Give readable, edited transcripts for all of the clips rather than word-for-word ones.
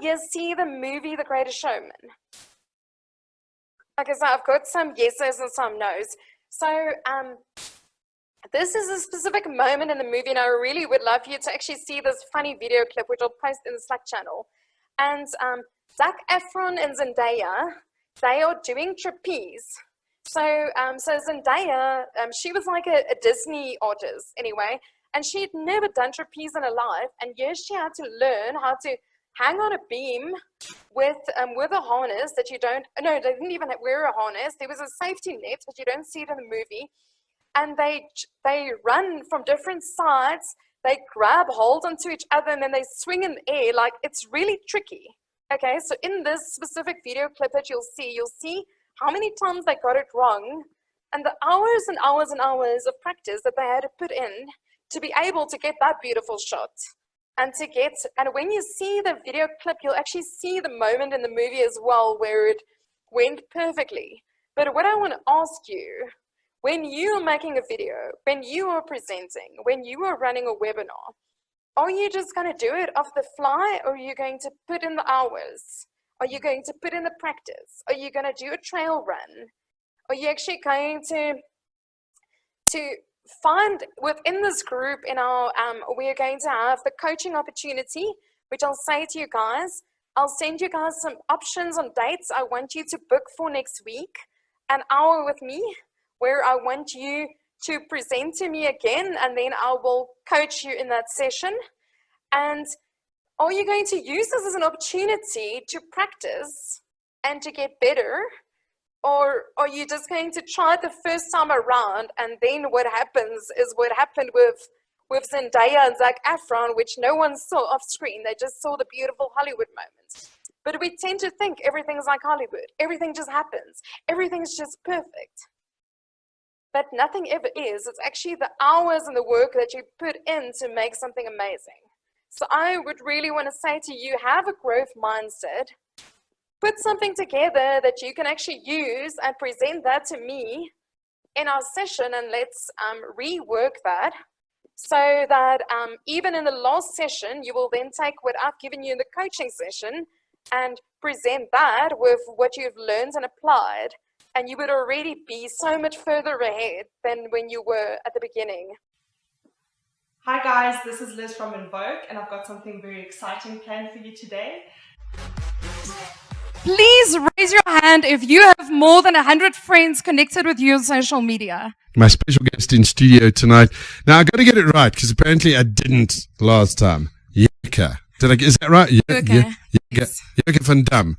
you see the movie The Greatest Showman? Okay, so I've got some yeses and some nos. So this is a specific moment in the movie, and I really would love you to actually see this funny video clip, which I'll post in the Slack channel. And Zack Affron and Zandeya, they are doing trapeze. So Zandeya, she was like a Disney artist anyway, and she had never done trapeze in her life, and yes, she had to learn how to hang on a beam with a harness that you don't, no, they didn't even wear a harness. There was a safety net, but you don't see it in the movie. And they run from different sides, they grab hold onto each other, and then they swing in the air. Like, it's really tricky. Okay, so in this specific video clip that you'll see how many times they got it wrong, and the hours and hours and hours of practice that they had to put in to be able to get that beautiful shot. And when you see the video clip, you'll actually see the moment in the movie as well where it went perfectly. But what I want to ask you, when you are making a video, when you are presenting, when you are running a webinar, are you just going to do it off the fly, or are you going to put in the hours? Are you going to put in the practice? Are you going to do a trail run? Are you actually going to find within this group in our, we are going to have the coaching opportunity, which I'll say to you guys, I'll send you guys some options on dates I want you to book for next week, an hour with me, where I want you to present to me again, and then I will coach you in that session. And are you going to use this as an opportunity to practice and to get better? Or are you just going to try it the first time around, and then what happens is what happened with Zandeya and Zack Affron, which no one saw off screen. They just saw the beautiful Hollywood moments. But we tend to think everything's like Hollywood. Everything just happens. Everything's just perfect. But nothing ever is. It's actually the hours and the work that you put in to make something amazing. So I would really want to say to you, have a growth mindset. Put something together that you can actually use and present that to me in our session, and let's rework that so that even in the last session, you will then take what I've given you in the coaching session and present that with what you've learned and applied, and you would already be so much further ahead than when you were at the beginning. Hi guys, this is Liz from Invoke, and I've got something very exciting planned for you today. Please raise your hand if you have more than 100 friends connected with you on social media. My special guest in studio tonight. Now, I got to get it right, because apparently I didn't last time. Yoke. Is that right? Yoke van Dam.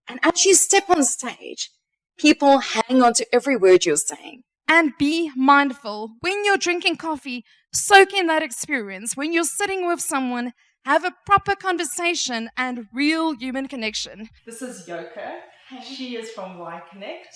And as you step on stage, people hang on to every word you're saying. And be mindful. When you're drinking coffee, soak in that experience. When you're sitting with someone, have a proper conversation and real human connection. This is Yoke. She is from Y Connect.